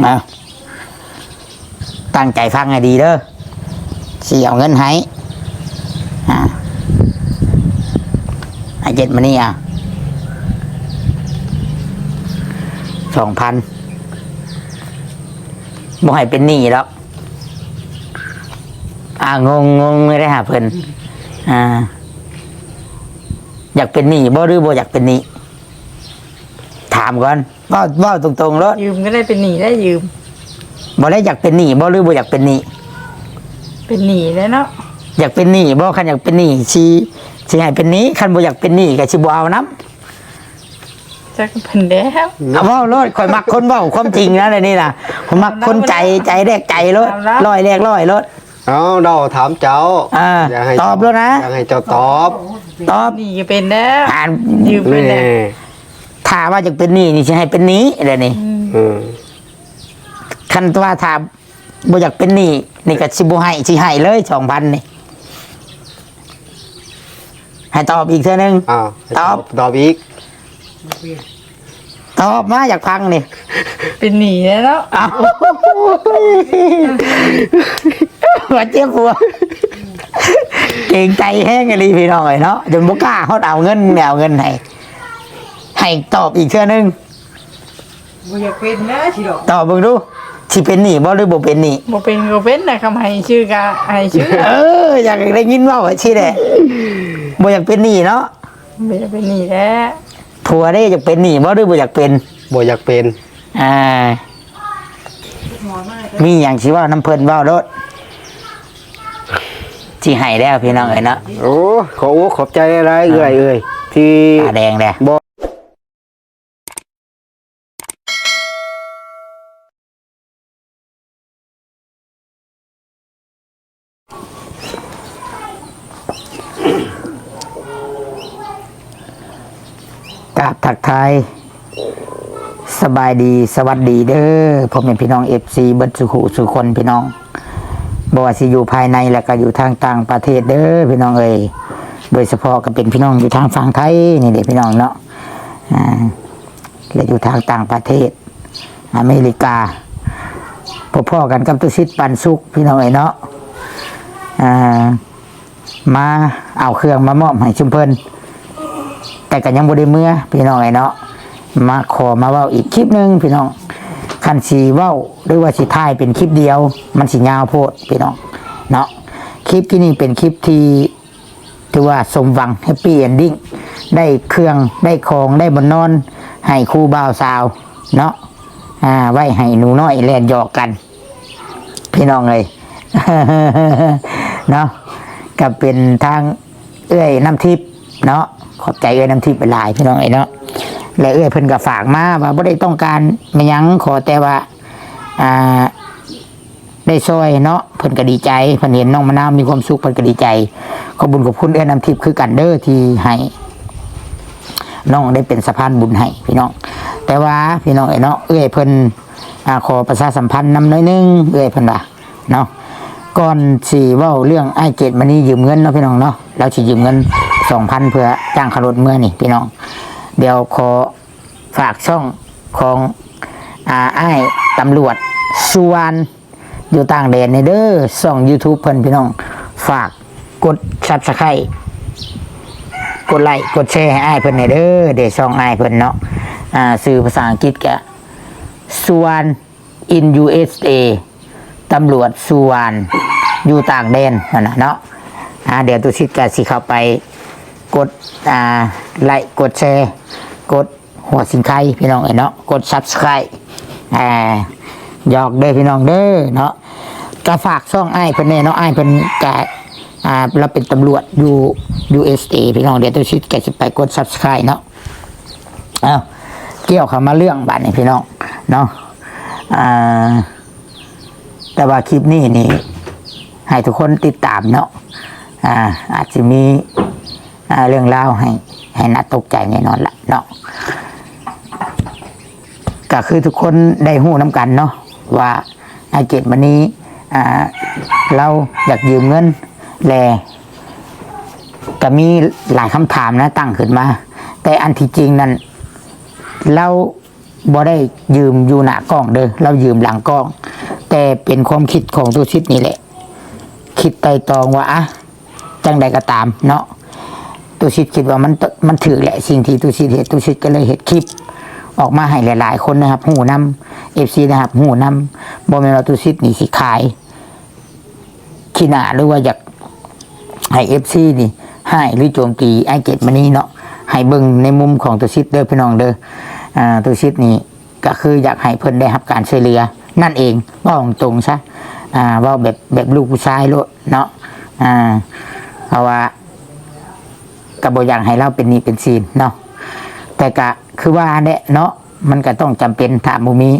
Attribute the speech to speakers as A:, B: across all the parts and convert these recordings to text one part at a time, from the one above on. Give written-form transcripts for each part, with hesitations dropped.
A: เอาตั้งใจฟังให้ดีเด้อสิเอาเงินให้ไอ้เจ็ดมานี่2,000บ่ให้เป็นหนี้แล้วงงไม่ได้หาเพิ่นอยากเป็นหนี้บ่หรือบ่อยากเป็นหนี้ถามก่อนว่าตรงๆแล้ว
B: ยืมก็ได้เป็นหนี้ได้ยืม
A: บ่ได้อยากเป็นหนี้บ่หรือบ่อยากเป็นหนี้
B: เป็นหนี้แล้วเนาะ
A: อยากเป็นหนี้บ่คันอยากเป็นหนี้สิให้เป็นหนี้คันบ่อยากเป็นหนี้ก็สิบ่เอานำ
B: จักเพิ่นแล้ว
A: เอาเว้าโลดข่อยมักคนเว้าความจริงนะในนี้น่ะผมมักคนใจแรกใจโลดร้อยแรกร้อยโลด
C: เอาเราถามเจ้า
A: ตอบแล้วนะ
C: อยากให้เจ้าตอบ
B: นี่ก็เป็นแล้วยืมเป็นแล้ว
A: ถ้าว่าจะเป็นหนี้นี่สิให้เป็นหนี้เดี๋ยวนี้คันว่าถ้าบ่อยากเป็นหนี้นี่ก็สิบ่ให้สิให้เลย2,000นี่ให้ตอบอีกเทื่อนึง
C: ตอบอีก
A: ตอบมาอยากฟังนี่
B: เป็นหนี้แล้ว
A: ว่าเจ็บหัวเก่งใจแห้งอะไรพี่น้องเนาะจนบ่กล้าเฮาเอาเงินให้ตอบอีกเทื่อนึง
B: บ่อยากเป็นนะสิดอก
A: ตอบเบิ่งดูสิเป็นหนี้บ่หรือบ่เป็นหนี้
B: บ่เป็นก็เป็นนะคำให้ชื่อก็ให้ชื่อ
A: อยากได้ยินเว้าสิแหละบ่อยากเป็นหนี้เนาะ
B: บ่อยากเป็นหนี้แล้ว
A: ผัวได้อยากเป็นหนี้บ่หรือบ่อยากเป็น
C: บ่อยากเป็น
A: มีหยังสิว่าน้ำเพิ่นเว้ารถสิให้แล้วพี่น้องเอ้ยเนาะ
C: โอ้ขอบใจอะไรเอ้ยที่
A: ตาแดงแหละกราบทักทายสบายดีสวัสดีเด้อผมเป็นพี่น้อง FC เบิดสุคนพี่น้องบ่ว่าสิอยู่ภายในแล้วก็อยู่ทางต่างประเทศเด้อพี่น้องเอ้ยโดยเฉพาะก็เป็นพี่น้องอยู่ทางฝั่งไทยนี่เด้พี่น้องเนาะและอยู่ทางต่างประเทศอเมริกาพ่อกันกับตุสิทธิ์ปันสุขพี่น้องเอ้ยเนาะมาเอาเครื่องมามอบให้ชุมเพิ่นแต่ก็ยังบ่ได้เมื่อพี่น้องไอ้เนาะมาขอมาเว้าอีกคลิปนึงพี่น้องคันสีเว้าหรือว่าสิถ่ายเป็นคลิปเดียวมันสิยาวโพดพี่น้องเนาะคลิปที่นี่เป็นคลิปที่ถือว่าสมหวังแฮปปี้เอนดิ้งได้เครื่องได้ของได้บนนอนให้ครูบ่าวสาวเนาะไว้ให้หนูน้อยแล่นหยอกกันพี่น้องเลย เนาะก็เป็นทางเอื้อยน้ำทิพย์เนาะขอบใจเอื้อยน้ำทิพย์เป็นหลายพี่น้องไอ้เนาะและเอื้อยเพิ่นก็ฝากมาว่าบ่ได้ต้องการไม่ยั้งขอแต่ว่าได้ช่วยเนาะเพิ่นก็ดีใจเพิ่นเห็นน้องมะนาวมีความสุขเพิ่นก็ดีใจขอบคุญขอบคุณเอื้อยน้ำทิพย์คือกันเด้อที่ให้น้องได้เป็นสะพานบุญให้พี่น้องแต่ว่าพี่น้องไอ้เนาะเอื้อยเพิ่นขอประชาสัมพันธ์นำหน่อยนึงเอื้อยเพิ่นว่าเนาะก่อนสิเว้าเรื่องไอ้เกตมันนี่ยืมเงินเนาะพี่น้องเนาะเราสิยืมเงิน 2,000 เพื่อจ้างขับรถเมื่อนี่พี่น้องเดี๋ยวขอฝากช่องของไอ้ตำรวจสุวรรณอยู่ต่างแดนในเด้อช่อง YouTube เพิ่นพี่น้องฝากกด Subscribe กดไลค์กดแชร์ให้อ้ายเพิ่นในเด้อเดี๋ยวช่องอ้ายเพิ่นเนาะสื่อภาษาอังกฤษก็สุวรรณ in USA ตำรวจสุวรรณอยู่ต่างแดนนะเนาะเดี๋ยวตุชิตก็สิเข้าไปกดไลค์กดแชร์กดหัวสิงไข่พี่น้องเนาะกด Subscribe หยอกเด้อพี่น้องเด้อเนาะก็ฝากช่องอ้ายเพิ่นแน่เนาะอ้ายเพิ่นก็เราเป็นตำรวจอยู่ USA พี่น้องเดี๋ยวตุชิตก็สิไปกด Subscribe เนาะเกี่ยวเข้ามาเรื่องบัดนี้พี่น้องเนาะแต่ว่าคลิปนี้นี่ให้ทุกคนติดตามเนาะอาจจะมีเรื่องเล่าให้น่าตกใจแน่นอนละเนาะก็คือทุกคนได้หู้น้ำกันเนาะว่าไอ้เกตวันนี้เราอยากยืมเงินแลก็มีหลายคำถามนะตั้งขึ้นมาแต่อันที่จริงนั้นเรา บ่ได้ยืมอยู่หน้ากล้องเด้อเรายืมหลังกล้อง แต่เป็นความคิดของตุชิตนี่แหละ คิดไต่ตองว่าอะจังใดก็ตามเนาะตุชิตคิดว่ามันถือแหละสิ่งที่ตุชิตเห็นตุชิตก็เลยเห็นคลิป ออกมาให้หลายๆคนนะครับหูนำ FC นะครับหูนำบ่แม่นว่าตุชิตนี่สิขายขี้หน้าหรือว่าอยากให้ FC นี่ให้หรือโจมตีไอเกตมานี้เนาะให้เบิ่งในมุมของตุชิตเด้อพี่น้องเด้อตุชิตนี่ก็คืออยากให้เพิ่นได้รับการช่วยเหลือนั่นเองว่าตรงๆซะว่าแบบลูกผู้ชายโลดเนาะเพราะว่าก็บ่อยากให้เราเป็นนี่เป็นซีนเนาะแต่ก็คือว่าเนี่ยเนาะมันก็ต้องจำเป็นถ้าบ่มี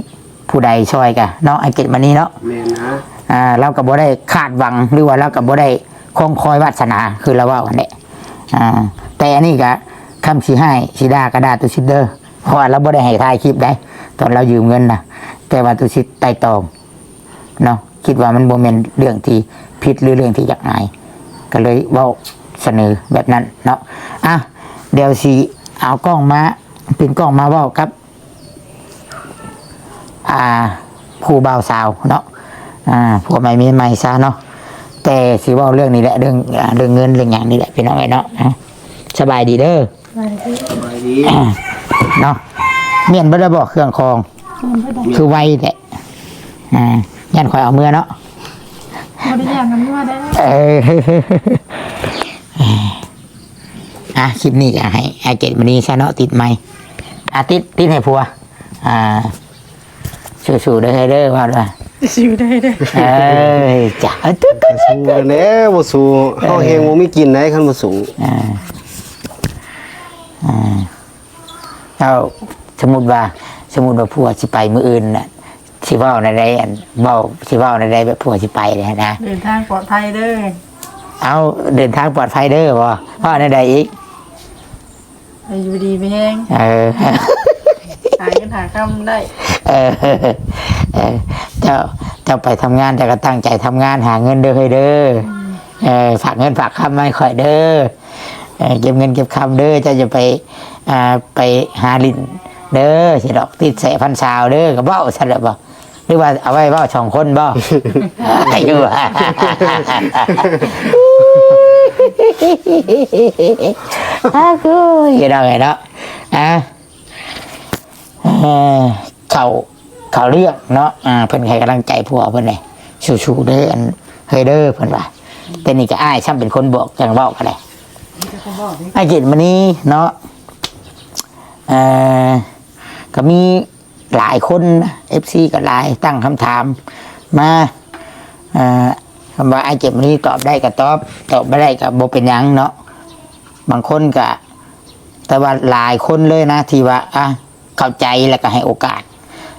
A: ผู้ใดช่วยกันเนาะไอเกตมานี้เนาะ
C: แม่นนะ
A: เราก็บ่ได้คาดหวังหรือว่าเราก็บ่ได้คงคอยวาสนาคือเราว่าวันนี้แต่อันนี้ก็คำสิให้สิด่าก็ด่าตุชิดเดอร์เพราะว่าเราบ่ได้ให้ถ่ายคลิปได้ตอนเรายืมเงินนะแต่ว่าตุชิดไต่ตองเนาะคิดว่ามันบ่แม่นเรื่องที่ผิดหรือเรื่องที่อยากอายก็เลยเว้าเสนอแบบนั้นเนาะเดี๋ยวสิเอากล้องมาเป็นกล้องมาเว้ากับผู้บ่าวสาวเนาะผัวใหม่เมียใหม่ซะเนาะแต่สิเว้าเรื่องนี้แหละเรื่องเงินเรื่องอย่างนี้แหละพี่น้องไอ้เนาะสบายดีเด้อ
C: สบายดี
A: เนาะเมียนบ่ได้บอกเครื่องคองคือไวแหละยันคอยเอาเมื่อเนาะ
B: บ่ได้อย่างนั้นว่าได้
A: คลิปนี้ก็ให้ไอเกตมันนี้ซะเนาะติดไมค์ติดให้ผัวสู้ๆเด้อเด้อว่าด้วย
B: สิวได้เด้อ
A: จ้ะ
C: สู้แล้วบ่สู้เฮาเฮงบ่มีกินได้คันบ่สู้
A: เอาสมมุติว่าผัวสิไปมื้ออื่นน่ะสิเว้าในใดอันเว้าสิเว้าในใดแบบผัวสิไปเลยนะ
B: เดินทางปลอดภัยเด้อ
A: เอาเดินทางปลอดภัยเด้อบ่ว่าในใดอีก
B: ให้อยู่ดีไม่แห้งหาเงินหาคำได้
A: เจ้าไปทำงานแต่ก็ตั้งใจทำงานหาเงินเด้อเฮ้ยเด้อฝากเงินฝากคำไม่ค่อยเด้อเก็บเงินเก็บคำเด้อเจ้าจะไปหาลิ้นเด้อสิดอกติดแสพันสาวเด้อก็เบ้าซะแล้วบ่หรือว่าเอาไว้เบ้า2 คนบ่อายุกูอยู่ได้เนาะเขาเรียกเนาะเพิ่นให้กำลังใจผัวเพิ่นเลยสู้ๆเด้อเฮ้ยเด้อเพิ่นว่าแต่นี่ก็อ้ายช่ำเป็นคนบอกจังเว้าก็ได้ไอ้จิตมันนี้เนาะก็มีหลายคน FC ก็หลายตั้งคำถามมาคำว่าไอ้เจ็บมันนี้ตอบได้ก็ตอบไม่ได้ก็บ่เป็นหยังเนาะบางคนก็แต่ว่าหลายคนเลยนะที่ว่าเข้าใจแล้วก็ให้โอกาส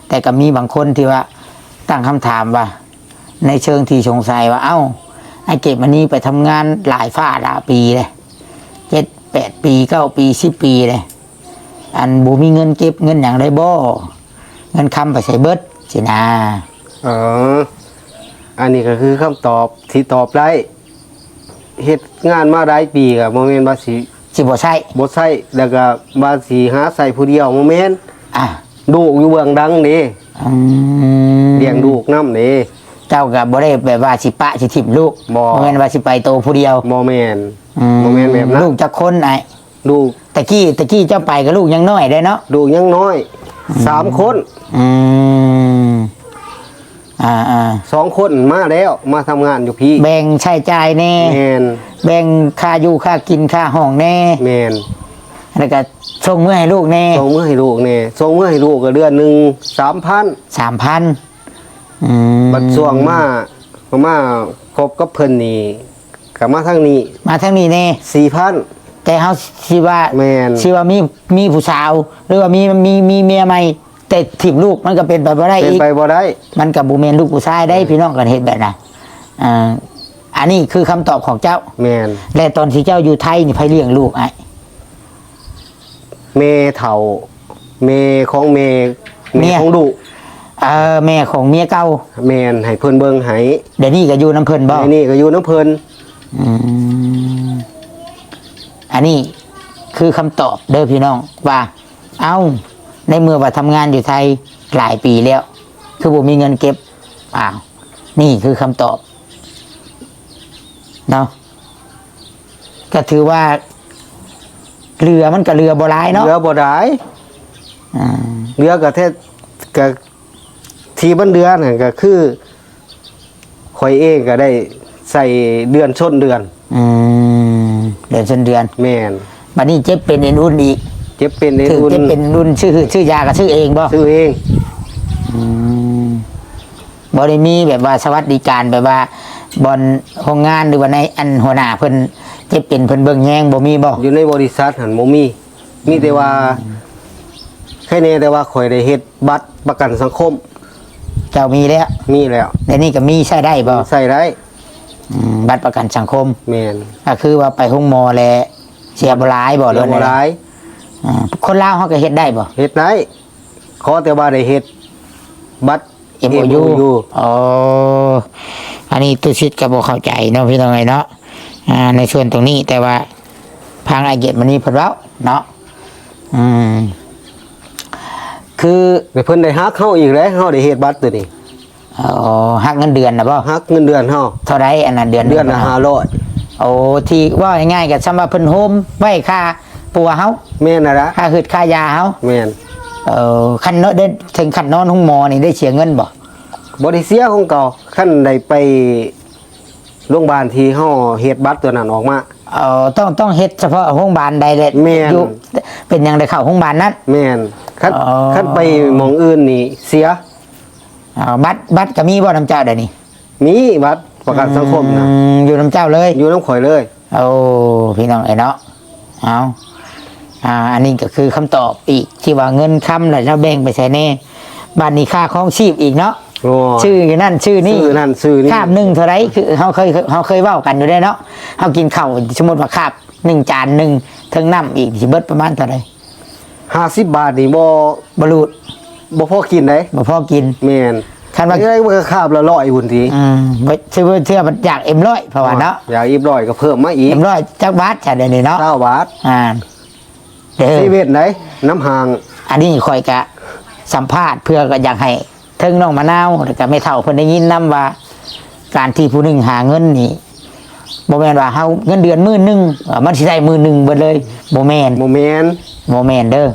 A: แต่ก็มีบางคนที่ว่าตั้งคำถามว่าในเชิงที่สงสัยว่าไอ้เก็บมันนี้ไปทำงานหลายฝ่าหลายปีเลย7-8 ปี9 ปี10 ปีเลยอันบูมีเงินเก็บเงินอย่างไรบ่เงินคำไปใส่เบิดสินะ
C: อันนี้ก็คือคำตอบที่ตอบได้เฮ็ดงานมาหลายปีก็บ่แม่นว่าสิ
A: บ่ใช่
C: แล้วก็ว่าสิหาใส่ผู้เดียวบ่แม่นลูกอยู่เบื้องดังนี่เลี้ยงลูกนำนี่
A: เจ้าก็บ่ได้แบบว่าสิปะสิทิ่มลูกบ่แม่นว่าสิไปโตผู้เดียว
C: บ่แม่นแบบนั้น
A: ลูกจักคน
C: ลูก
A: ตะกี้เจ้าไปกับลูกยังน้อยได้เนาะ
C: ลูกยังน้อย3 คน2 คนมาแล้วมาทำงานอยู่พี่
A: แบ่งใช้จ่ายแน่
C: แม่น
A: แบ่งค่าอยู่ค่ากินค่าห้องแน่
C: แม่น
A: แล้วก็ส่งมื้อให้ลูกแน่
C: ส่งมื้อให้ลูกก็เดือนนึง 3,000 บัดช่วงมาคบกับเพิ่นนี่ก็มาทางนี้
A: แน่
C: 4,000
A: แต่เฮาสิว่า
C: แม่น
A: สิว่ามีผู้สาวหรือว่ามีเมียใหม่แต่ถิ่มลูกมันก็เป็นไปบ่ได้อีก
C: เป็นไปบ่ได้
A: มันก็บ่แม่นลูกผู้ชายได้พี่น้องกันเฮ็ดแบบน่ะอันนี้คือคำตอบของเจ้า
C: แม่น
A: และตอนที่เจ้าอยู่ไทยนี่ไผเลี้ยงลูก
C: แม่เฒ่าแม่ของลูก
A: แม่ของเมียเก่า
C: แม่นให้เพิ่นเบิ่งให้
A: เดี๋ยวนี้ก็อยู่น้ำเพิ่นบ่
C: นี่ก็อยู่น้ำเพิ่น
A: อันนี้คือคำตอบเด้อพี่น้องว่า ในเมื่อว่าทำงานอยู่ไทยหลายปีแล้ว คือบ่มีเงินเก็บอ้าวนี่คือคำตอบเนาะก็ถือว่าเรือมันก็เรือบ่ร้ายเนาะ
C: เรือบ่ได้
A: อ่า
C: เรือก็แท้ก็ที่บ้านเรือน่ะก็คือข่อยเองก็ได้ใส่เดือนชนเดือน
A: อืมเดือนชนเดือน
C: แม่น
A: บัดนี้เจ็บเป็นเอ็นอุ่นอีก
C: เจ็บเป็นใน
A: ถือ
C: อุ่น
A: เจ็บเป็นรุ่นชื่อยาก็ชื่อเองบ่
C: ซื้อเอง
A: อืมบ่ได้มีแบบว่าสวัสดิการแบบว่าบอนโรงงานหรือว่าในอันหัวหน้าเพิ่นเจ็บเป็นเพิ่นเบิ่งแยงบ่มีบ่
C: อยู่ในบริษัทหันบ่มีแต่ว่าแค่นี้แต่ว่าข่อยได้เฮ็ดบัตรประกันสังคม
A: เจ้ามีแล้ว
C: มีแล้ว
A: แต่นี่ก็มีใช้ได้บ่
C: ใส่ได้
A: บัตรประกันสังคม
C: แม่น
A: ก็คือว่าไปห้องหมอแลเสียบ่หลายบ่
C: เดี๋ยวบ่
A: เลย
C: หลาย
A: คนลาวเฮาก็เฮ็ดได้บ่
C: เฮ็ดได้ขอแต่ว่าได้เฮ็ดบัตร
A: MOU อ๋ออันนี้ตุชิดก็บ่เข้าใจเนาะพี่น้องเนาะในส่วนตรงนี้แต่ว่าทางไอเกตมันนี่เพิ่นเว้าเนาะคือ
C: แต่เพิ่นได้ฮักเฮาอีกแล้วเฮาได้เฮ็ดบัตรตัวนี้
A: หักเงินเดือนนะบ่
C: ฮักเงินเดือนเฮา
A: เท่าไรอันนั้นเดือน
C: เดือนละ
A: โอ้ที่ว่าง่ายๆก็สำหรับเพิ่นโฮมไว้ค่าปัวเฮา
C: 500แม่นน่ะละ
A: ค่าหืดค่ายาเฮา
C: แม่น
A: คันเนาะได้ถึงคันนอนห้องหมอนี่ได้เสียเงินบ่
C: บ่ได้เสียของเก่าคันได้ไปโรงพยาบาลที่เฮาเฮ็ดบัตรตัวนั้นออกมา
A: ต้องเฮ็ดเฉพาะโรงพยาบาลใดเลย
C: แม่น
A: อยู่เป็นหยังได้เข้าโรงพยาบาลนั้น
C: แม่นคัน
A: อ๋อ
C: คันไปหม่องอื่นนี่เสีย
A: บัตรก็มีบ่น้ำเจ้าเดี๋ยวนี้
C: มีบัตรประกันสังคมนะ
A: อยู่น้ำเจ้าเลย
C: อยู่น้ำข่อยเลย
A: โอ้พี่น้องไอ้เนาะเอาอันนี้ก็คือคำตอบอีกที่ว่าเงินคำแล้วแบ่งไปใช้แน่บ้านนี้ค่าของชีพอีกเนาะ
C: โอ้
A: ชื่อนั่นชื่อนี่
C: ชื่อนั่นชื่อนี่
A: คาบหนึ่งเท่าไรคือเขาเคยเว้ากันอยู่ได้เนาะเขากินข้าวสมมติว่าคาบ1 จานหนึ่งทั้งน้ำอีกสิเบิดประมาณเท่าไร
C: 50 บาทนี่บ่
A: บรูด
C: บ่พอกินได้
A: บ่พอกิน
C: แม่น
A: คันว่า
C: ได้มันก็คาบละ100พุ่นที
A: เชื่อมันอยากM100เพราะว่าเนาะ
C: อยากอีก100ก็เพิ่มมาอีก
A: M100จักบาทใช่เดี๋ยวนี้เนาะ
C: 20 บาท
A: เด้อ
C: เซเว่นได้น้ำห่าง
A: อันนี้คอยกะสัมภาษณ์เพื่อก็อยากให้เทิงน้องมะนาวแล้วก็ไม่เท่าเพิ่นได้ยินนํว่า การที่ผู้หนึ่งหาเงินนี่บ่แม่นว่าเฮาเงินเดือน10,000มันสิได้10,000เบิดเลยบ่แม่น
C: โมเมน
A: บ่แม่นเด้อ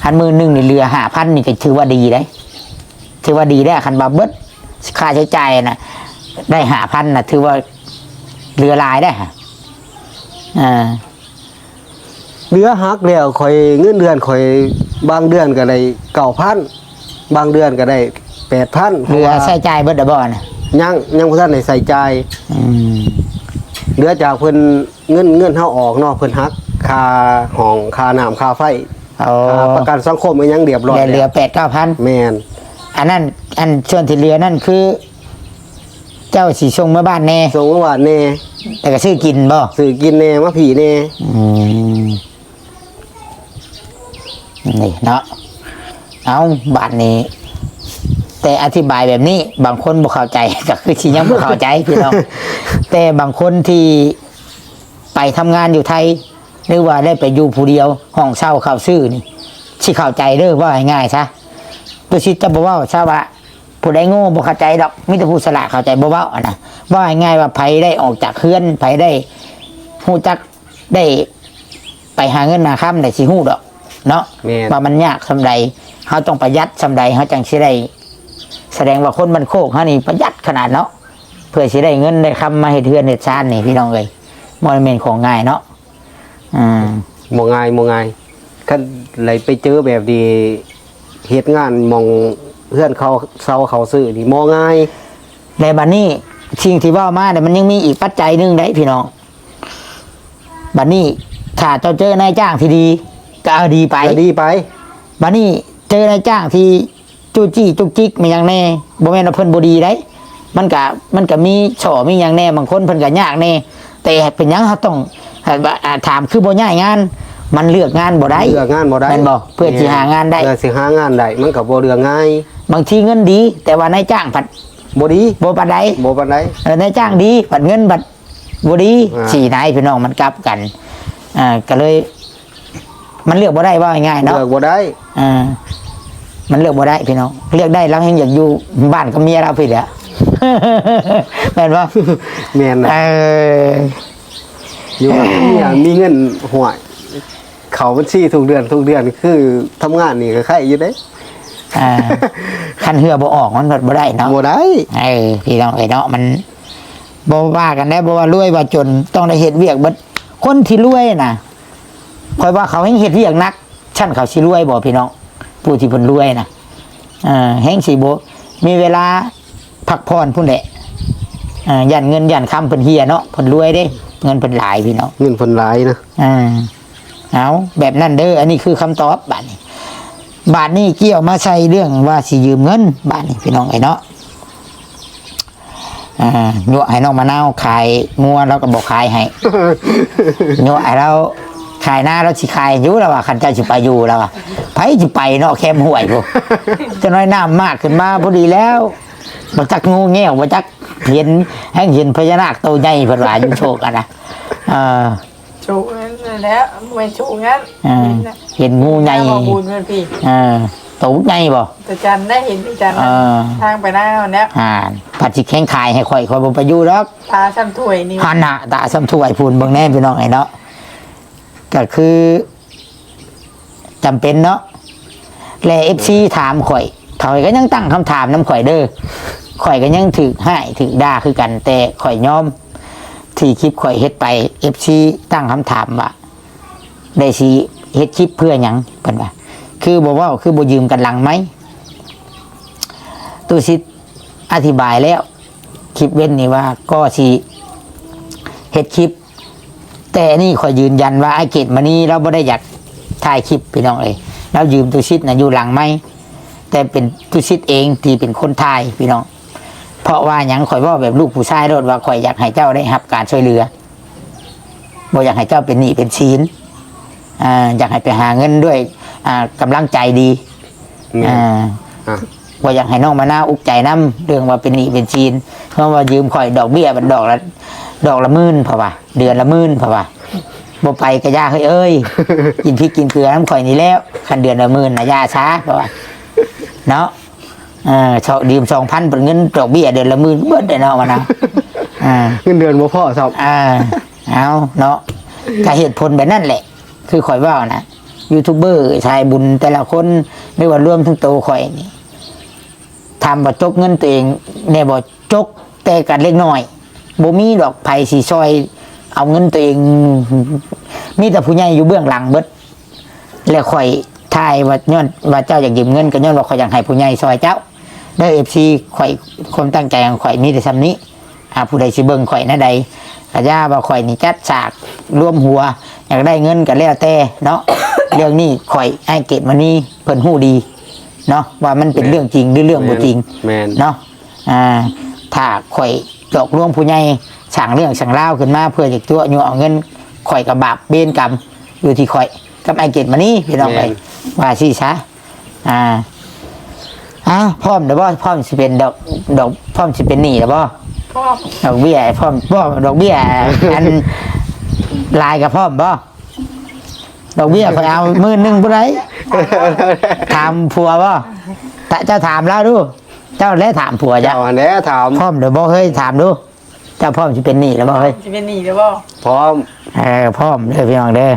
A: คัน10,000นี่เหลือ 5,000 นี่ก็ถือว่าดีได้ถือว่าดีได้คันว่าเบิดค่าใช้จ่ายน่ะได้ 5,000 น่ะถือว่าเหลือหลายได้ฮะ
C: เหลือหักแล้วข่อยเงินเดือนข่อยบางเดือนก็ได้9,000บางเดือนก็ได้ 8,000
A: เหลือใช้จ่ายเบิดดอกบ่น่ะ
C: ยังบ่ทันได้ใส่ใจาย
A: อืม
C: เหลือจากเพิ่นเงินเฮาออกเนาะเพิ่นหักค่าห้องค่าน้ำค่าไฟ
A: เอา
C: ค่าประกันสังคมอีหยังเรียบร้อย
A: เหลือ
C: แล้ว
A: 8-9,000
C: แม่น
A: อันนั้นอันส่วนที่เหลือนั่นคือ เจ้าสีชงมาบ้านแน่
C: ส่งมาว่าแน่
A: แต่ก็ซื้อกินบ่
C: ซื้อกินแน่มาผีแน่
A: นี่เนาะเอาบ้านนี้ แต่อธิบายแบบนี้ บางคนบ่เข้าใจ ก็คือสิยังบ่เข้าใจพี่น้อง แต่บางคนที่ไปทำงานอยู่ไทย หรือว่าได้ไปอยู่ผู้เดียว ห้องเช่าเข้าซื้อนี่สิเข้าใจเด้อว่าง่ายๆซะตัวชิดจะบ่เว้าซะว่าผู้ใดโง่บ่เข้าใจดอกมีแต่ผู้ฉลาดเข้าใจบ่เว้าอะนะว่าง่ายๆว่าไผได้ออกจากเฮือนไผได้ฮู้จักได้ไปหาเงินหาค่ำได้สิฮู้ดอกเนาะ
C: แม่น
A: ว่ามันยากสำใดเฮาต้องประหยัดสำใดเฮาจังสิได้แสดงว่าคนมันโคกเฮานี่ประหยัดขนาดเนาะเพื่อสิได้เงินได้คำมาเฮ็ดเฮือนเฮ็ดชานนี่พี่น้องเอ้ยบ่แม่นของง่ายเนาะ
C: บ่ง่ายคันไหลไปเจอแบบดีเฮ็ดงานหมองเพื่อนเขาเซาเขาซื้อนี่บ่ง่าย
A: ในบัดนี้สิ่งที่เว้ามาเนี่ยมันยังมีอีกปัจจัยหนึงได้พี่น้องบัดนี้ถ้าเจ้าเจอนายจ้างที่ดีก็เอาดีไป
C: ก็ดีไป
A: บัดนี้เจอนายจ้างที่จู้จี้จุกจิกมีหยังแน่บ่แม่นว่าเพิ่นบ่ดีได้มันก็มีช่อมีหยังแน่บางคนเพิ่นก็ยากแน่แต่เป็นหยังเฮาต้องถามคือบ่ย้ายงาน มันเลือกงานบ่ได้
C: เลือกงานบ่ได้
A: แม่นบ่เพื่อสิหางานได้
C: เพื่อสิหางานได้มันก็บ่เลือกง่าย
A: บางทีเงินดี แต่ว่านายจ้างผัด
C: บ่ดี
A: บ่ปานใด
C: บ่ปานใด
A: นายจ้างดีผัดเงินบัดบ่ดี
C: อ่า
A: สี่นายพี่น้องมันกลับกันก็เลย มันเลือกบ่ได้ว่าง่ายๆเนาะ
C: เลือกบ่ได้
A: อ่า มันเลือกบ่ได้พี่น้องเลือกได้แล้วยังอยากอยู่บ้านกับเมียเราพี่เด้อ แม่นบ่
C: แม่นน่ะอยู่กับเมียมีเงินห่วยเขาบัญชีทุกเดือนคือทำงานนี่ก็ใครอยู่เด้
A: คันเหือบ่ออกมันบ่ได้เนาะ
C: บ่ได้
A: พี่น้องเนาะมันบ่ว่ากันได้บ่ว่ารวยว่าจนต้องได้เฮ็ดเวียกเบิดคนที่รวยน่ะค่อยว่าเขาให้เฮ็ดเวียกนักชั้นเขาสิรวยบ่พี่น้องผู้ที่เพิ่นรวยน่ะแฮงสิบ่มีเวลาพักผ่อนพุ่นแหละยันเงินยันคำเพิ่นเฮียเนาะเพิ่นรวยเด้เงินเพิ่นหลายพี่น้อง
C: เงินเพิ่นหลายนะ
A: เอาแบบนั้นเด้ออันนี้คือคำตอบบาทนี้เกี่ยวมาใส่เรื่องว่าสิยืมเงินบาทนี้พี่น้องไอ้เนาะโยให้น้องมะนาวขายงัวเราก็บอกขายให้ โยให้เราขายหน้าเราสิขายอยู่แล้วว่าคันเจ้าสิไปอยู่แล้วว่าไผสิไปเนาะแคมห่วยพวก จะน้อยน้ำมากขึ้นมาพอดีแล้วบ่จักงูเงี้ยวบ่จักเห็นให้เห็นพญานาคตัวใหญ่เพิ่นว่าอยู่โชคกันนะ
B: โชว์นั่นแล้วไม่โชว์งั้น
A: เห็นงูใหญ่
B: บอกบุญเพื่อนพี่
A: ตัวใหญ่บ่
B: แต่จันได้เห็นพี่จันทางไปหน้าวันนี้
A: ผัดสิแข้งขายให้ข่อยบ่ไปอยู่แล้ว
B: ตาซ้ำถ้วยนี่
A: หันหน้าตาซ้ำถ้วยพูนเบิ่งแน่พี่น้องไอ้เนาะก็คือจำเป็นเนาะและ FC ถามข่อยเขาก็ยังตั้งคำถามนำข่อยเด้อข่อยก็ยังถูกให้ถูกด่าคือกันแต่ข่อยยอมที่คลิปข่อยเฮ็ดไป FC ตั้งคำถามว่าได้สิเฮ็ดคลิปเพื่อหยังเพิ่นว่าคือบ่เว้าคือบ่ยืมกันหลังไหมตู้สิอธิบายแล้วคลิปเว้นนี่ว่าก็สิเฮ็ดคลิปแต่นี่ข่อยยืนยันว่าไอ้เกตมานี่เราบ่ได้อยากถ่ายคลิปพี่น้องเอ้ยเรายืมตู้ชิดน่ะอยู่หลังไหมแต่เป็นตู้ชิดเองที่เป็นคนถ่ายพี่น้องเพราะว่าหยังข่อยว่าแบบลูกผู้ชายโดดว่าข่อยอยากให้เจ้าได้รับการช่วยเหลือบ่อยากให้เจ้าเป็นหนี้เป็นสินอยากให้ไปหาเงินด้วยกำลังใจดีว่าอยากให้น้องมะนาวอุกใจน้ำเรื่องว่าเป็นหนี้เป็นสินเพราะว่ายืมข่อยดอกเบี้ยมันดอกละหมื่นเพราะว่าเดือนละหมื่นเพราะว่าบ่ไปก็ยาเอ้ย กินพริกกินเกลือน้ำข่อยนี่แล้วคันเดือนละหมื่นนะยาช้าเพราะว่าเนาะชอบยืม2,000เป็นเงินดอกเบี้ยเดือนละหมื่นเบิดได้เนาะมะนาว
C: เงินเดือนบ่พอครับ
A: เอาเนาะก็เหตุผลแบบนั้นแหละคือข่อยว่านะยูทูบเบอร์ชายบุญแต่ละคนไม่ว่าร่วมทั้งโตข่อยนี่ทำบ่จกเงินตัวเองเนี่ยบ่จกแต่กันเล็กน้อยบ่มีดอกไผสีซอยเอาเงินตัวเองมีแต่ผู้ใหญ่อยู่เบื้องหลังเบิดแล้วข่อยทายว่าย้อนว่าเจ้าอยากยืมเงินก็ย้อนว่าข่อยอยากให้ผู้ใหญ่ซอยเจ้าเด้อ FC ข่อยความตั้งใจของข่อยมีแต่ซำนี้ผู้ใดสิเบิ่งข่อยนะใดก็ย่าว่าข่อยนี่จัดฉากร่วมหัวอยากได้เงินก็แล้วแต่เนาะ เรื่องนี้ข่อยไอ้เกตมานี่เพิ่นฮู้ดีเนาะว่ามันเป็นเรื่องจริงหรือเรื่องบ่จริงเนาะถ้าข่อยหลอกลวงผู้ใหญ่สั่งเรื่องสั่งเล่าขึ้นมาเพื่อจะตัวอยู่เอาเงินข่อยกับบาปเบนกรรมอยู่ที่ข่อยกับไอ้เกตมานี่พี่น้องไปว่าสิซะพร้อมเด้อบ่พร้อมสิเป็นดอกพร้อมสิเป็นหนี้เด้อบ่ดอกเบี้ยพร้อมบ่ดอกเบี้ยอันลายกับพร้อมบ่ดอกเบี้ยข่อยเอา10,000บ่ได้ถามผัวบ่แต่เจ้าถามแล้วดูเจ้าแล้วถามผัวจ้ะ
C: อันนี้ถาม
A: พร้อมเด้อบ่เฮ้ยถามดูเจ้าพร้อมสิเป็นหนี้แล้วบ่เฮ้ย
B: สิเป็นหนี้เด้อบ่
C: พร้อม
A: พร้อมเด้อพี่น้องเด้อ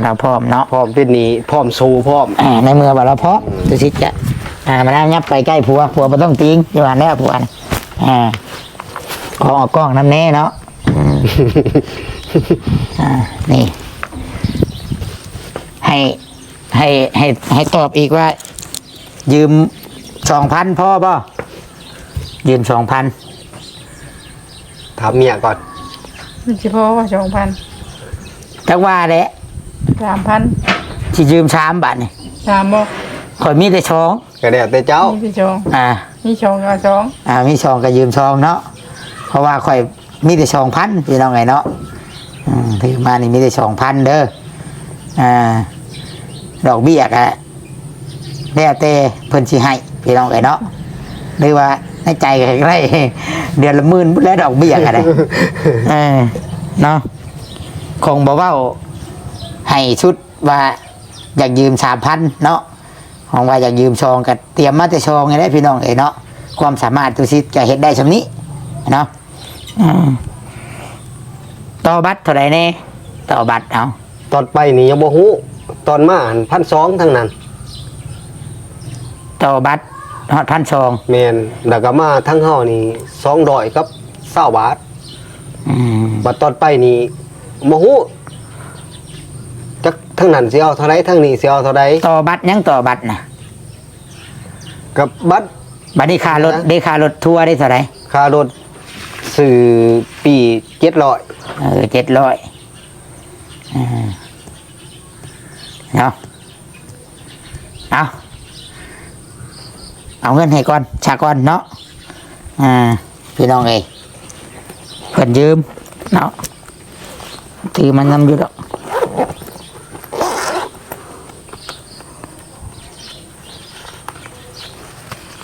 A: เราพร้อมเนาะ
C: พร้อมเป็นหนี้พร้อมสู้พร้อม
A: ในเมื่อว่าเราพร้อมจะสิจะมานั่งยับไปใกล้ผัวบ่ต้องติ้งอยู่ว่าแน่ผัวขอออกกล้องน้ำแน่เนาะนี่ให้ตอบอีกว่ายืม 2,000 พ่อป่ะยืม 2,000
C: ถามเมียก่อน
B: มันจะพอว่า 2,000
A: จักว่าแหละ
B: 3,000
A: ที่ยืม3 บาทนี่
B: 3บ่
A: ข่อยมีแต่2
C: ก็แล้วแต่เจ้า
B: มีแต่2มี2กับ2
A: มี2ก็ยืม2เนาะเพราะว่าข่อยมีแต่ 2,000 พี่น้องไงเนาะถือมานี่มีแต่ 2,000 เด้อดอกเบี้ยก็แล้วแต่เพิ่นสิให้พี่น้องไงเนาะหรือว่าในใจก็ได้เดือนละ10,000แล้วดอกเบี้ยก็ได้เนาะคงบ่เว้าให้ชุดว่าอยากยืม 3,000 เนาะเพ ของว่าอยากยืมซองก็เตรียมมาแต่ซองไงได้พี่น้องเนาะความสามารถตัวซิจะเฮ็ดได้ซำนี้เนาะต่อบัตรเท่าไหร่แน่ต่อบัตรเอา
C: ตอนไปนี่ยังบ่ฮู้ตอนมา1,200ทั้งนั้น
A: ต่อบัตรฮอด1,200
C: แม่นแล้วก็มาทั้งเฮานี่200กับ20บาทบัดตอนไปนี่บ่ฮู้จักทั้งนั้นสิเอาเท่าใดทั้งนี้สิเอาเท่าใด
A: ต่อบัตรยังต่อบัตรนะ
C: กับบัตร
A: บัตรได้ค่ารถได้ค่ารถทัวร์ได้เท่าไหร่
C: ค่ารถสื่อปี700
A: 700เนาะเอาเงินให้ก่อนฉากก่อนเนาะพี่น้องเอ้ยเพิ่นยืมเนาะถือมันนำอยู่ดอก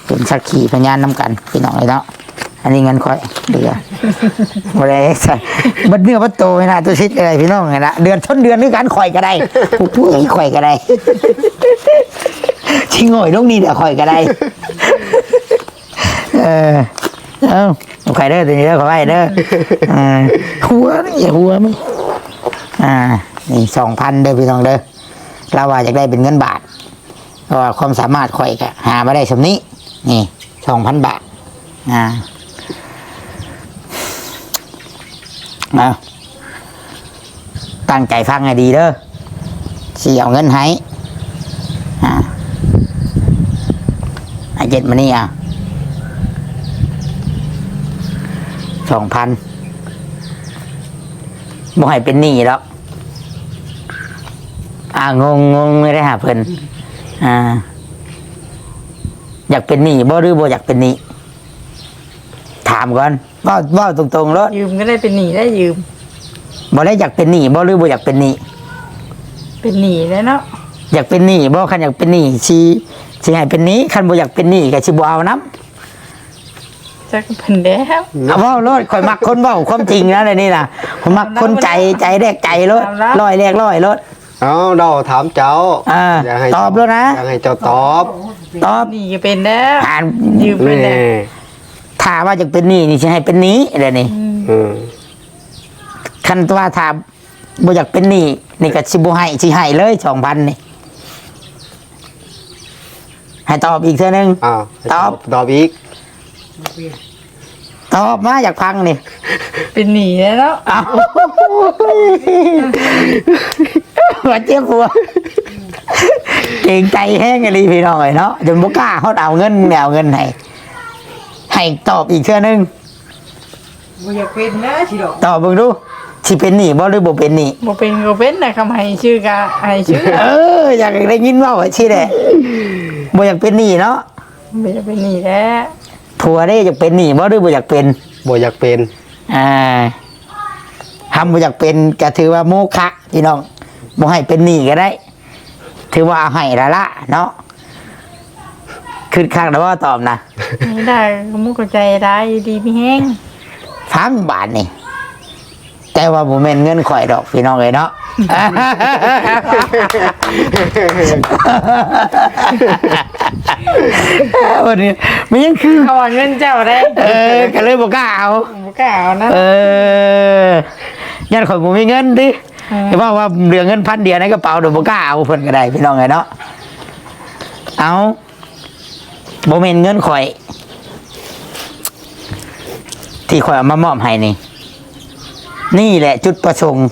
A: เป็นสักขีพยานนำกันพี่น้องเลยเนาะอันนี้เงินค่อยเดือบ่ได้ใส่บัดเนื้อบัดโตไม่น่าตัวชิดอะไรพี่น้องไงละเดือนชนเดือนด้วยกันข่อยก็ได้ผู้เอ้ยข่อยก็ได้ชิงโง่ยลูกนี่เดี๋ยวข่อยก็ได้เอาไข่เด้อตัวนี้เด้อขอไว้เด้อหัวนี่อย่าหัวมั้ยนี่ 2,000 เด้อพี่น้องเด้อเราว่าอยากได้เป็นเงินบาทเพราะว่าความสามารถข่อยก็หามาได้สำนี้นี่ 2,000 บาทตั้งใจฟังให้ดีเด้อสิเอาเงินให้เจ็ดมานี่2,000บ่ให้เป็นหนี้แล้วงงไม่ได้หาเพิ่นอยากเป็นหนี้บ่หรือบ่อยากเป็นหนี้ถามก่อนว่าตรงๆแล้ว
B: ยืมก็ได้เป็นหนี้ได้ยืม
A: บ่ได้อยากเป็นหนี้บ่หรือบ่อยากเป็นหนี้
B: เป็นหนี้แล้วเนาะ
A: อยากเป็นหนี้บ่คันอยากเป็นหนี้สิให้เป็นหนี้คันบ่อยากเป็นหนี้ก็สิบ่เอานำ
B: จักเพิ่นแล้ว
A: เว้าโลดข่อยมักคนเว้าความจริงนะในนี้น่ะผมมักคนใจแรกใจโลดร้อยแรกร้อยโลด
C: เอาเราถามเจ้า
A: อยากให้ตอบแล้วนะ
C: อยากให้เจ้าตอบ
B: นี่ก็เป็นแล้วยืมเป็นแล้ว
A: ถ้าว่าจะเป็นหนี้นี่สิให้เป็นหนี้เดี๋ยวนี้คันว่าถ้าบ่อยากเป็นหนี้นี่ก็สิบ่ให้สิให้เลย 2,000 นี่ให้ตอบอีกเทื่อนึง
C: ตอบอีก
A: ตอบมาอยากฟังนี่
B: เป็นหนี้แล้ว
A: หัวเจ็บหัวเก่งใจแห้งอะไรพี่น้องเนาะจนบ่กล้าเฮาเอาเงินแนวเงินให้ตอบอีกเทื่อนึง
B: บ่อยากเป็นนะสิดอก
A: ตอบเบิ่งดูสิเป็นหนี้บ่หรือบ่เป็นหนี้
B: บ่เป็นก็เป็นนะคำให้ชื่อก็ให้ชื่อ
A: อยากได้ยินเว้าสิแหละบ่อยากเป็นหนี้เนาะ
B: บ่อยากเป็นหนี้แล้ว
A: ผัวได้อยากเป็นหนี้บ่หรือบ่อยากเป็น
C: บ่อยากเป็น
A: ทำบ่อยากเป็นก็ถือว่าโมฆะพี่น้องบ่ให้เป็นหนี้ก็ได้ถือว่าเอาให้ละเนาะขึ้นข้างแล้วว่าตอบนะ
B: ไม่ได้มุกใจได้ดีมีแห้ง
A: ฟังบาทนี่แต่ว่าบ่แม่นเงินข่อยดอกพี่น้องเอ้ยเนาะวันนี้มันยังคือ
B: เขาเงินเจ้าได้
A: ก็เลยบ่กล้าเอา
B: นะ
A: ยันข่อยบ่มีเงินดิแต่ว่าเหลือเงิน1,000เดียวในกระเป๋าเดี๋ยวบ่กล้าเอาเพิ่นก็ได้พี่น้องเอ้ยเนาะเอาบ่แม่นเงินข่อยที่ข่อยเอามามอบให้นี่แหละจุดประสงค์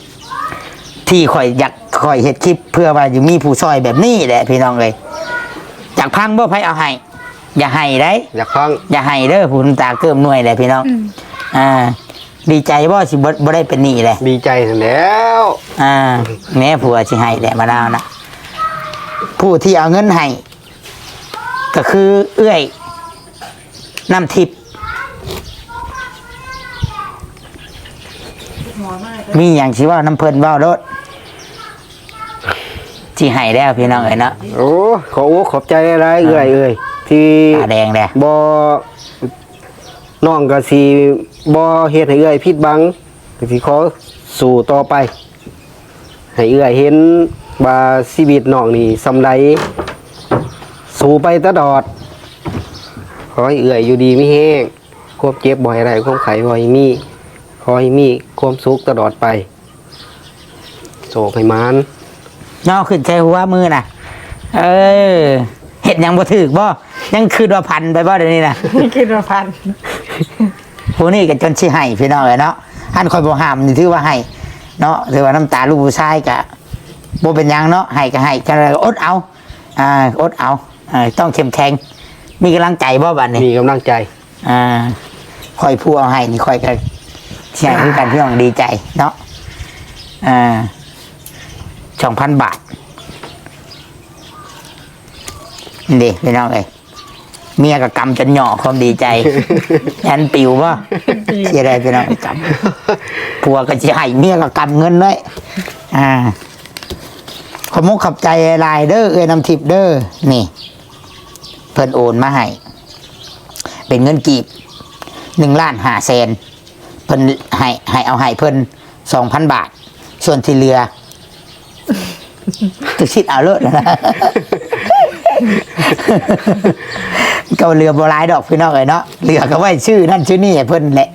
A: ที่ข่อยอยากข่อยเฮ็ดคลิปเพื่อว่าอยู่มีผู้ซอยแบบนี้แหละพี่น้องเอ้ยจากพังบ่ไผเอาให้อย่าให้ได้
C: อยากฟัง
A: อย่าให้เด้อผู้น้ำตาเกิมหน่วยแหละพี่น้องดีใจบ่สิบ่ได้เป็นหนี้แหละ
C: ดีใจแล้ว
A: แม่ผัวสิให้แหละมะนาวนะผู้ที่เอาเงินให้ก็คือเอื้อยน้ำทิพย์มีอย่างที่ว่าน้ำเพลินว่ารถที่ให้แล้วพี่น้องเอ้ยเนาะ
C: โอ้ขอบใจอะไรเอ้ยที่
A: ตาแดงเลย
C: บ่น้องก็สิบ่เฮ็ดให้เอ้ยผิดบังก็สิขอสู่ต่อไปให้เอ้ยเห็นว่าชีวิตน้องนี่สำใด สู้ไปตลอดขอให้เอื่อยอยู่ดีไม่แห้งควบเจ็บบ่อยอะไรควบไข้บ่อยมีขอให้มีความสุขตลอดไปโศกให้มาน
A: ย่อขึ้นใช้หัวมือน่ะ เออเห็ดหยังบ่ถึกบ่ยังคืนว่าพันไปบ่เดี๋ยวนี้น่ะ
B: คิดว่าพัน
A: ผู้นี้ก็จนสิให้พี่น้องเลยเนาะอันคอยบ่ห้ามนี่ถือว่าให้เนาะถือว่าน้ำตาลูกผู้ชายก็บ่เป็นหยังเนาะให้ก็ให้จังได๋ก็อดเอาอดเอาต้องเข้มแข็งมีกำลังใจบ่บัดนี้
C: มีกำลังใจ
A: คอยพูดเอาให้นี่คอยก็เชียร์คือกันพี่น้องดีใจเนาะ2,000 บาทนี่พี่น้องเอ้ยเมียกับกำจนหย่อความดีใจ ยันปิวป่ะเชียร์ได้พี่น้องกำผัวก็จะให้เมียกับกำเงินด้วยขอมุกขับใจลายเด้อเอ้ยนำทิพย์เด้อนี่เพิ่นโอนมาให้เป็นเงินกีบ1,500,000เพิ่นให้เอาให้เพิ่น2,000 บาทส่วนที่เหลือตุชิดเอาเลิศนะก็เรือโบราณดอกพี่น้องเลยเนาะเรือก็ไว้ชื่อนั่นชื่อนี่เพิ่นแหละ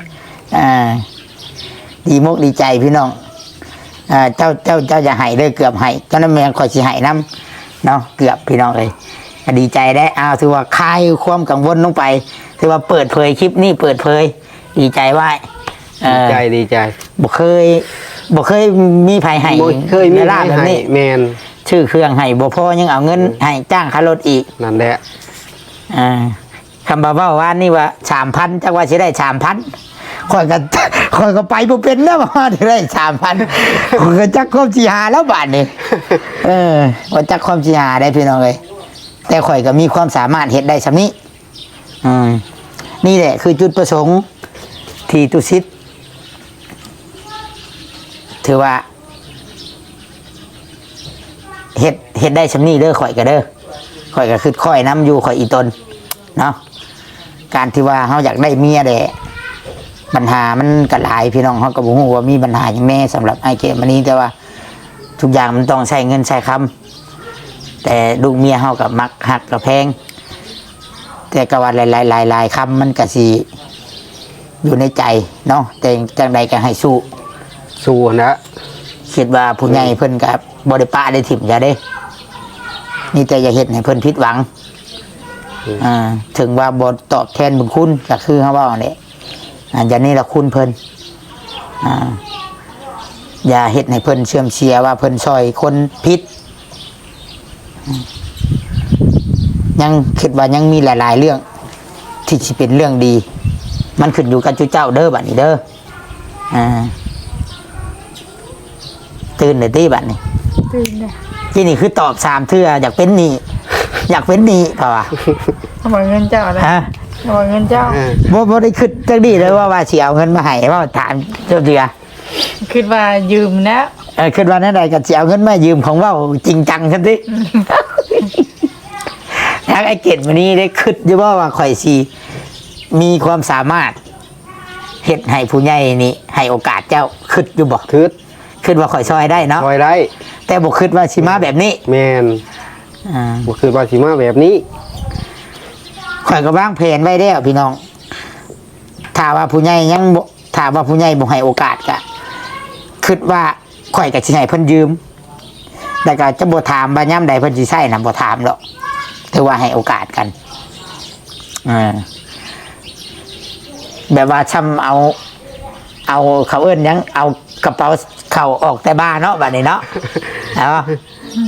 A: ดีมกดีใจพี่น้องเจ้าจะให้เลยเกือบให้ตอนนั้นแม่คอยสิให้น้ำเนาะเกือบพี่น้องเลยดีใจได้ถือว่าคลายความกังวลลงไปถือว่าเปิดเผยคลิปนี้เปิดเผยดีใจว่า
C: ดีใจ
A: บ่เคยมีภัยให้
C: เคยมี
A: ลาแบบนี้
C: แมน
A: ชื่อเครื่องให้บ่พอยังเอาเงินให้จ้างค่ารถอีก
C: นั่นแหละ
A: คำบ่าว่านี่ว่า 3,000 จักว่าสิได้ 3,000ข่อยก็ไปบ่เป็นแล้วว่าสิได้ 3,000ข่อยก็จักความสิหาแล้วบาดนี้ว่าจักความสิหาได้พี่น้องเอ้ยแต่ข่อยก็มีความสามารถเฮ็ดได้ซำนี้นี่แหละคือจุดประสงค์ที่ตุสิตถือว่าเฮ็ดได้ซำนี้เด้อข่อยก็เด้อข่อยก็คือค่อยน้ำอยู่ข่อยอีตนเนาะการที่ว่าเขาอยากได้เมียแด่ปัญหามันก็หลายพี่น้องเขาก็บ่ฮู้ว่ามีปัญหาอย่างแม่สำหรับไอ้เกมอันนี้แต่ว่าทุกอย่างมันต้องใช้เงินใช้คำแต่ลูกเมียเขากับมักหักกับแพงแต่ก็ว่าหลายคำมันก็สิอยู่ในใจเนาะแต่จังใดก็ให้สู้
C: นะ
A: คิดว่าผู้ใหญ่เพิ่นก็บ่ได้ปะได้ถิ่มอย่าเด้นี่แต่อย่าเฮ็ดให้เพิ่นผิดหวังถึงว่าบทตอบแทนบุญคุณก็คือเขาว่าเนี่ยอย่างนี้ละคุณเพิ่นอย่าเฮ็ดให้เพิ่นเชื่อมเชียว่าเพิ่นซอยคนพิษยังคิดว่ายังมีหลายๆเรื่องที่จะเป็นเรื่องดีมันขึ้นอยู่กับเจ้าเด้อบัดนี้เด้อตื่นเลยตีบัดนี้
B: ตื่นเลย
A: ที่นี่คือตอบ3 เทื่ออยากเป็นหนี้เปล่า
B: บอกเงินเจ้านะบอกเงินเจ้า
A: บ่ได้คิดจังดีเลยว่าสิเอาเงินมาให้ว่าถามเจ้าเดือ
B: คิดว่ายืมนะ
A: คิดว่านั่นใดก็สิเอาเงินมายืมของว่าจริงจังซั่นติถ้าไอ้เกดมื้อนี้ได้คิดอยู่ว่าข่อยสิมีความสามารถเฮ็ดให้ผู้ใหญ่นี่ให้โอกาสเจ้าคิดอยู่บ่คิดว่าข่อยซอยได้เนาะ
C: ซอยได้
A: แต่บ่คิดว่าสิมาแบบนี้
C: แม่นบ่คิดว่าสิมาแบบนี้
A: ข่อยก็วางแผนไว้แล้วพี่น้องถ้าว่าผู้ใหญ่บ่ให้โอกาสก็คิดว่าข่อยก็สิให้เพิ่นยืมแต่ก็จะบ่ถามว่ายามใดเพิ่นสิใช้น่ะบ่ถามดอกถือว่าให้โอกาสกันแบบว่าช้ำเอาเขาเอิ้นยังเอากระเป๋าเข้าออกแต่บ้านเนาะบัดนี้เนาะ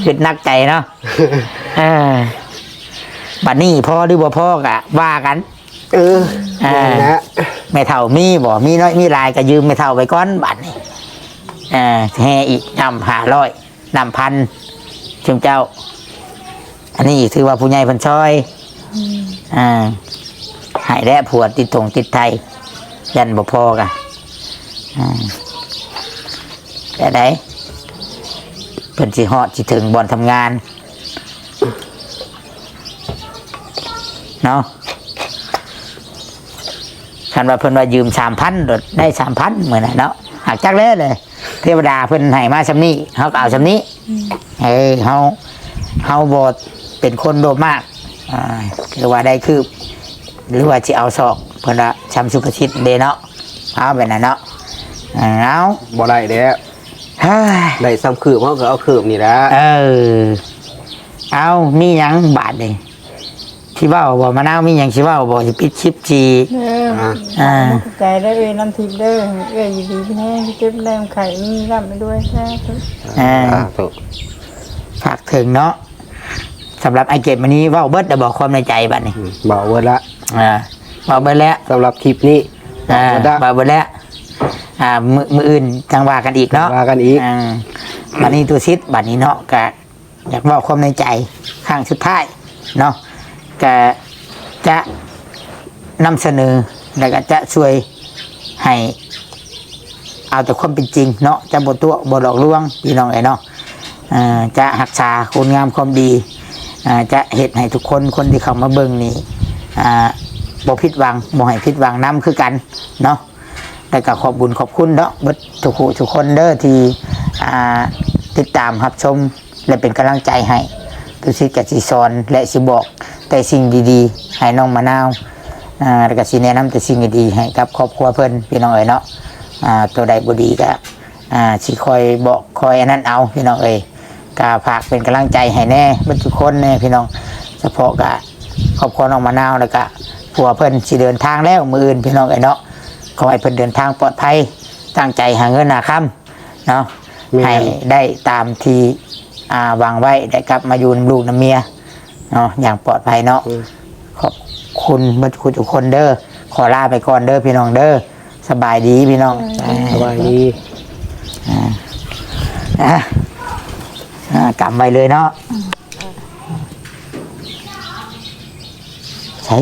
A: คิดนักใจเนาะบัดนี้พ่อหรือบ่พ่อกะว่ากัน
C: นะ
A: แม่เฒ่ามีบ่มีน้อยมีหลายก็ยืมแม่เฒ่าไปก่อนบัดนี้แห่อีกนำ500นำ1,000ชุมเจ้าอันนี้ถือว่าผู้ใหญ่เพิ่นช่วยให้แลผัวติดไทยยันบ่พอกะแต่ไหนเพิ่นสิฮอดสิถึงบ่อนทำงานเนาะคันว่าเพิ่นว่ายืม 3,000 ได้ 3,000 มื้อน่ะเนาะหักจักเลยเทวดาเพิ่นให้มาซำนี้เฮาก็เอาซำนี้เฮาบ่เป็นคนโลภมาก หรือว่าได้คืบหรือว่าจะเอาศอกเพื่อนว่าชำสุขชิตเดเนาะเอาแบบนั้นเนาะเอา
C: บ่ได้เด้อ
A: เฮ้ย
C: ได้ซ้ำคืบเขาก็เอาคืบนี่แหละ
A: เอามีหยังบาทเลยที่ว่าบอกมะนาวมีหยังที่ว่าบอกจะปิดชิปจี
B: เด้อใจได้เอ้ยน้ำทิพย์เด้อเอ้ยอยู่ดีพี่แห้งเจ็บแรงไข่มีร่ำไปด้วยใช่ไหม
C: ถูก
A: ฝากถึงเนาะสำหรับไอเก็บวันนี้เว่าเบิร์ดจะบอกความในใจบัดนี้
C: เบาเบิดละ
A: เบาเบิร์ดแล้ว
C: สำหรับทริปนี้เบาเบิดละ
A: เบาเบิร์ดแล้วมืออื่นจังว่ากันอีกเนาะ
C: ว่ากันอีก
A: บัดนี้ตัวซิดบัดนี้เนาะก็อยากบอกความในใจข้างสุดท้ายเนาะก็จะนำเสนอแล้วก็จะช่วยให้เอาแต่ความเป็นจริงเนาะจะบทตัวบทหลอกลวงพี่น้องเนาะจะรักษาคุณงามความดีจะเหตุให้ทุกคนคนที่เข้ามาเบิ่งนี่บ่ผิดหวังบ่ให้ผิดหวังน้ำคือกันเนาะแต่ก็ขอบบุญขอบคุณเนาะเบิดทุกคนเด้อที่ติดตามรับชมและเป็นกำลังใจให้ตุสิกสิสอนและสิบอกแต่สิ่งดีๆให้น้องมะนาวแล้วก็สิแนะนำแต่สิ่งดีๆให้กับครอบครัวเพิ่นพี่น้องเนาะตัวใดบ่ดีก็สิคอยบอกคอยอันนั้นเอาพี่น้องก็ฝากเป็นกำลังใจให้แน่เบิดทุกคนแน่พี่น้องเฉพาะกับครอบครัวน้องมะนาวแล้วก็ผัวเพิ่นสิเดินทางแล้วมื้ออื่นพี่น้องเนาะขอให้เพิ่นเดินทางปลอดภัยตั้งใจหาเงินหาค่ำเนาะให้ได้ตามที่วางไว้ได้กลับมาอยู่ลูกน้ำเมียเนาะอย่างปลอดภัยเนาะขอบคุณเบิดทุกคนเด้อขอลาไปก่อนเด้อพี่น้องเด้อสบายดีพี่น้อง
C: สบายดี
A: กำไปเลยเนาะใช่